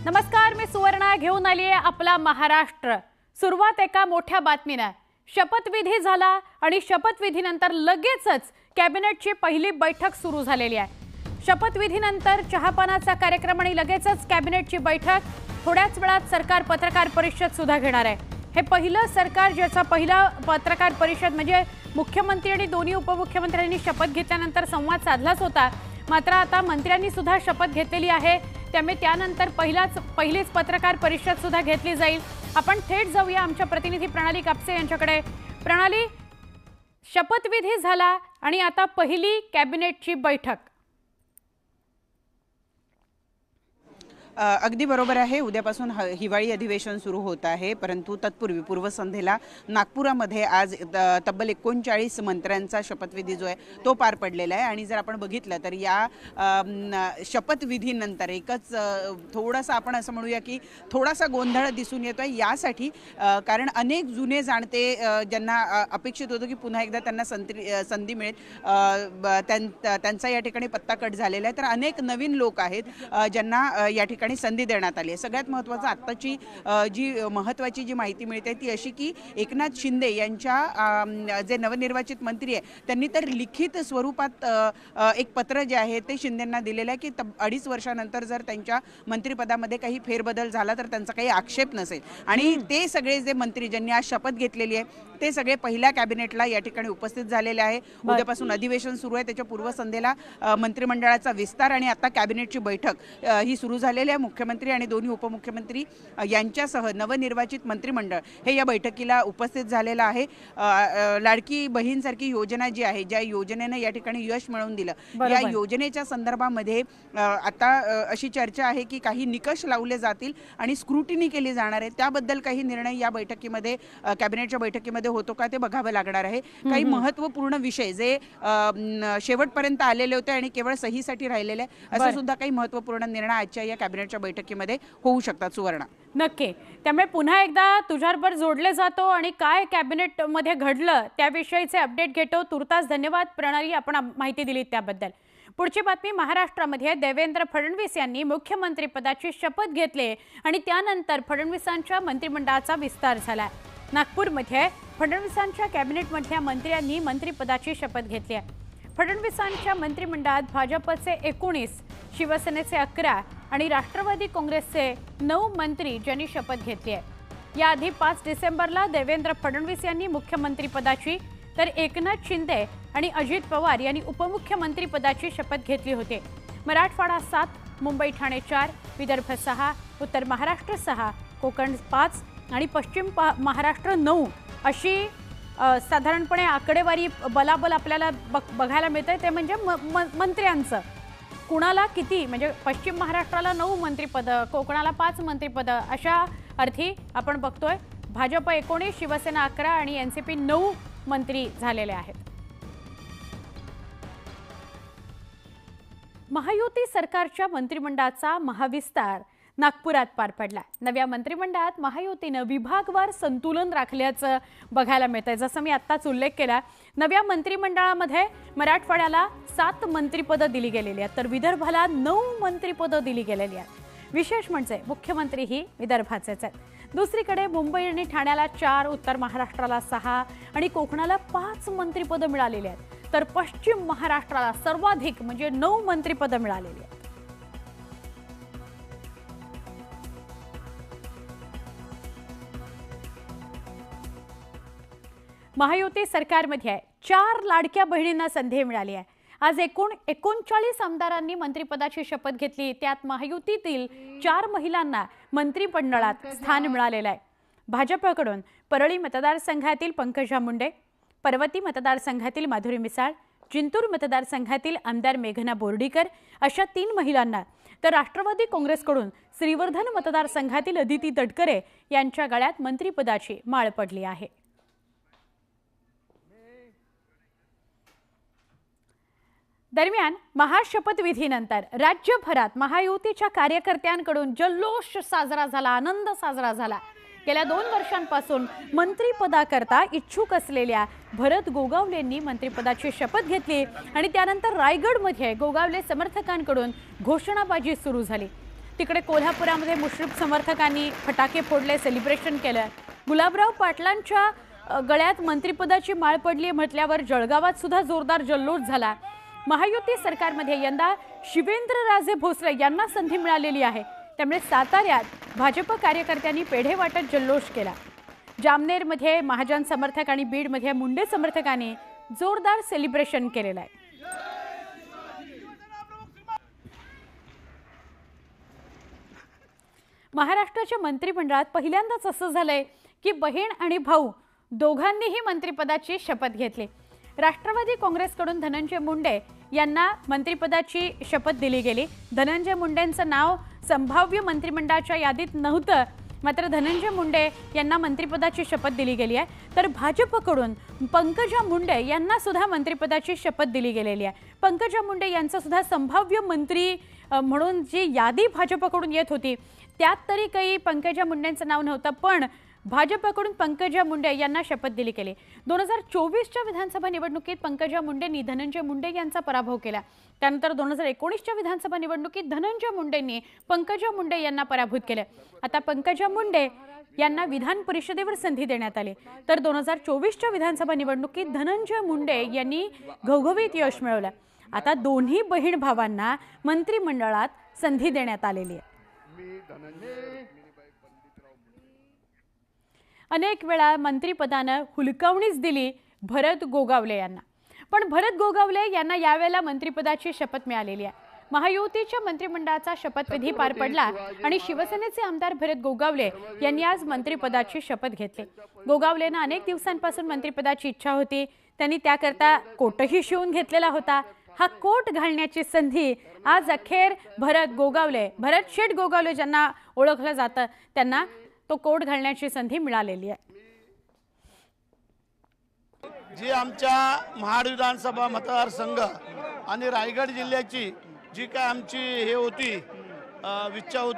नमस्कार, मी सुवर्णा घेऊन आली आहे आपला महाराष्ट्र। सुरुवात एका मोठ्या बातमीने। शपथविधी झाला आणि शपथविधीनंतर लगेचच कॅबिनेटची पहिली बैठक सुरू झालेली आहे। शपथविधीनंतर चहापानाचा कार्यक्रम आणि लगेचच कॅबिनेटची बैठक। थोड्याच वेळात सरकार पत्रकार परिषद सुद्धा घेणार आहे। हे पहिलं सरकार ज्याचा पहिला पत्रकार परिषद म्हणजे मुख्यमंत्री आणि दोन्ही उपमुख्यमंत्र्यांनी शपथ घेतल्यानंतर संवाद साधलाच होता। मात्र आता मंत्र्यांनी सुद्धा शपथ घेतलेली आहे, त्यामुळे त्यानंतर पहिलीच पत्रकार परिषद सुद्धा घेतली जाईल। आपण थेट जाऊया आमच्या प्रतिनिधी प्रणाली कापसे यांच्याकडे। प्रणाली, शपथविधी झाला आणि आता पहिली कॅबिनेटची बैठक। अगदी बरोबर आहे। उद्यापासून हिवाळी अधिवेशन सुरू होत आहे, परंतु तत्पूर्वी पूर्वसंध्येला नागपुरामध्ये आज तब्बल 39 मंत्र्यांचा शपथविधी जो आहे तो पार पडलेला आहे। आणि जर आपण बघितलं तर या शपथविधीनंतर एकच थोडासा आपण असं म्हणूया की थोडासा गोंधळ दिसून येतोय यासाठी, कारण अनेक जुने जाणते ज्यांना अपेक्षित होतं की पुन्हा एकदा त्यांना संधी मिळेल, त्यांचा या ठिकाणी पत्ता कट झालेला आहे। तर अनेक नवीन लोक आहेत ज्यांना या ठिकाणी संधी देण्यात आली आहे। सगळ्यात महत्त्वाचं आत्ताची जी महत्त्वाची जी माहिती मिळते ती अशी की एकनाथ शिंदे यांच्या जे नवनिर्वाचित मंत्री आहे त्यांनी तर लिखित स्वरूपात एक पत्र जे आहे ते शिंदेंना दिलेलं आहे की 2.5 वर्षानंतर जर त्यांच्या मंत्रिपदामध्ये काही फेरबदल झाला तर त्यांचा काही आक्षेप नसेल। आणि ते सगळे जे मंत्री ज्यांनी आज शपथ घेतलेली आहे ते सगळे पहिल्या कॅबिनेटला या ठिकाणी उपस्थित झालेले आहे। उद्यापासून अधिवेशन सुरू आहे, त्याच्या पूर्वसंध्येला मंत्रिमंडळाचा विस्तार आणि आता कॅबिनेटची बैठक ही सुरू झालेली आहे। मुख्यमंत्री आणि दोन्ही उपमुख्यमंत्री यांच्यासह नवनिर्वाचित मंत्रिमंडळ हे या बैठकीला उपस्थित झालेलं आहे। लाडकी बहीणसारखी योजना जी आहे, ज्या योजनेने या ठिकाणी यश मिळवून दिलं, या योजनेच्या संदर्भामध्ये आता अशी चर्चा आहे की काही निकष लावले जातील आणि स्क्रुटिनी केली जाणार आहे। त्याबद्दल काही निर्णय या बैठकीमध्ये कॅबिनेटच्या बैठकीमध्ये होतो का ते बघावं लागणार आहे। काही महत्त्वपूर्ण विषय जे शेवटपर्यंत आलेले होते आणि केवळ सहीसाठी राहिलेले असं सुद्धा काही महत्त्वपूर्ण निर्णय आजच्या या कॅबिनेटच्या बैठकीमध्ये होऊ शकतात। सुवर्णा, नक्की। त्यामुळे पुन्हा एकदा तुझ्याबरोबर जोडले जातो आणि काय कॅबिनेट मध्ये घडलं त्याविषयीचे अपडेट घेतो। तुर्तास धन्यवाद प्रणाली, आपण माहिती दिली त्याबद्दल। पुढची बातमी, महाराष्ट्रामध्ये देवेंद्र फडणवीस यांनी मुख्यमंत्रीपदाची शपथ घेतली आणि त्यानंतर फडणवीसांच्या मंत्रिमंडळाचा विस्तार झाला। नागपूरमध्ये फडणवीसांच्या कॅबिनेटमधल्या मंत्र्यांनी मंत्रिपदाची शपथ घेतली आहे। फडणवीसांच्या मंत्रिमंडळात भाजपचे 19, शिवसेनेचे 11 आणि राष्ट्रवादी काँग्रेसचे 9 मंत्री ज्यांनी शपथ घेतली आहे। याआधी 5 डिसेंबरला देवेंद्र फडणवीस यांनी मुख्यमंत्रीपदाची तर एकनाथ शिंदे आणि अजित पवार यांनी उपमुख्यमंत्रीपदाची शपथ घेतली होती। मराठवाडा 7, मुंबई ठाणे 4, विदर्भ 6, उत्तर महाराष्ट्र 6, कोकण 5 आणि पश्चिम महाराष्ट्र 9 अशी साधारणपणे आकडेवारी बलाबल आपल्याला बघायला मिळते। ते म्हणजे मंत्र्यांचं कुणाला किती, म्हणजे पश्चिम महाराष्ट्राला 9 मंत्रिपद, कोकणाला 5 मंत्रिपद, अशा अर्थी आपण बघतोय भाजप 19, शिवसेना 11 आणि एनसीपी 9 मंत्री झालेले आहेत। महायुती सरकारच्या मंत्रिमंडळाचा महाविस्तार नागपुरात पार पडला। नव्या मंत्रिमंडळात महायुतीने विभागवार संतुलन राखल्याचं बघायला मिळतंय। जसं मी आत्ताच उल्लेख केला, नव्या मंत्रिमंडळामध्ये मराठवाड्याला 7 मंत्रिपदं दिली गेलेली आहेत, तर विदर्भाला 9 मंत्रिपदं दिली गेलेली आहेत। विशेष म्हणजे मुख्यमंत्री ही विदर्भाचेच आहेत। दुसरीकडे मुंबई आणि ठाण्याला 4, उत्तर महाराष्ट्राला 6 आणि कोकणाला 5 मंत्रिपदं मिळालेली आहेत, तर पश्चिम महाराष्ट्राला सर्वाधिक म्हणजे 9 मंत्रिपदं मिळालेली आहेत। महायुती सरकारमध्ये 4 लाडक्या बहिणींना संधी मिळाली आहे। आज एकूण 39 आमदारांनी मंत्रिपदाची शपथ घेतली, त्यात महायुतीतील 4 महिलांना मंत्रिमंडळात स्थान मिळालेलं आहे। भाजपकडून परळी मतदारसंघातील पंकजा मुंडे, पर्वती मतदारसंघातील माधुरी मिसाळ, जिंतूर मतदारसंघातील आमदार मेघना बोर्डीकर अशा 3 महिलांना, तर राष्ट्रवादी काँग्रेसकडून श्रीवर्धन मतदारसंघातील अदिती तटकरे यांच्या गळ्यात मंत्रिपदाची माळ पडली आहे। दरम्यान महाशपथविधीनंतर राज्यभरात महायुतीच्या कार्यकर्त्यांकडून जल्लोष साजरा झाला, आनंद साजरा झाला। गेल्या 2 वर्षांपासून मंत्रिपदाकरता इच्छुक असलेल्या भरत गोगावलेंनी मंत्रिपदाची शपथ घेतली आणि त्यानंतर रायगडमध्ये गोगावले समर्थकांकडून घोषणाबाजी सुरू झाली। तिकडे कोल्हापुरामध्ये मुश्रीफ समर्थकांनी फटाके फोडले, सेलिब्रेशन केलं. गुलाबराव पाटलांच्या गळ्यात मंत्रिपदाची माळ पडली म्हटल्यावर जळगावात सुद्धा जोरदार जल्लोष झाला. महायुती सरकारमध्ये यंदा शिवेंद्रराजे भोसले यांना संधी मिळालेली आहे, त्यामुळे साताऱ्यात भाजप कार्यकर्त्यांनी पेढे वाटत जल्लोष केला. जामनेरमध्ये महाजन समर्थक आणि बीडमध्ये मुंडे समर्थकांनी जोरदार सेलिब्रेशन केलेलं आहे. महाराष्ट्राच्या मंत्रिमंडळात पहिल्यांदाच असं झालंय की बहीण आणि भाऊ दोघांनीही मंत्रिपदाची शपथ घेतली. राष्ट्रवादी काँग्रेसकडून धनंजय मुंडे यांना मंत्रिपदाची शपथ दिली गेली. धनंजय मुंडेंचं नाव संभाव्य मंत्रिमंडळाच्या यादीत नव्हतं, मात्र धनंजय मुंडे यांना मंत्रिपदाची शपथ दिली गेली आहे. तर भाजपकडून पंकजा मुंडे यांना सुद्धा मंत्रिपदाची शपथ दिली गेलेली आहे. पंकजा मुंडे यांचं सुद्धा संभाव्य मंत्री म्हणून जी यादी भाजपकडून येत होती त्यात तरी काही पंकजा मुंडेंचं नाव नव्हतं, पण भाजपकडून पंकजा मुंडे यांना शपथ दिली गेली. 2024च्या विधानसभा निवडणुकीत पंकजा मुंडेंनी धनंजय मुंडे यांचा पराभव केला. त्यानंतर 2019च्या विधानसभा निवडणुकीत धनंजय मुंडेंनी पंकजा मुंडे यांना पराभूत केले. आता पंकजा मुंडे यांना विधान परिषदेवर संधी देण्यात आली. तर 2024च्या विधानसभा निवडणुकीत धनंजय मुंडे यांनी घवघवीत यश मिळवलं. आता दोन्ही बहीण भावांना मंत्रिमंडळात संधी देण्यात आलेली आहे. अनेक वेळा मंत्रिपदानं हुलकावणीच दिली भरत गोगावले यांना, पण भरत गोगावले यांना यावेळेला मंत्रिपदाची शपथ मिळालेली आहे. महायुतीच्या मंत्रिमंडळाचा शपथविधी पार पडला आणि शिवसेनेचे आमदार भरत गोगावले यांनी आज मंत्रिपदाची शपथ घेतली. गोगावलेंना अनेक दिवसांपासून मंत्रिपदाची इच्छा होती. त्यांनी त्याकरता कोटही शिवून घेतलेला होता. हा कोट घालण्याची संधी आज अखेर भरत शेठ गोगावले ज्यांना ओळखलं जातं त्यांना तो कोट घालण्याची संधी मिळालेली आहे. जी आमच्या महाड विधानसभा मतदारसंघ आणि रायगड जिल्ह्याची जी काय आमची हे होती इच्छा होती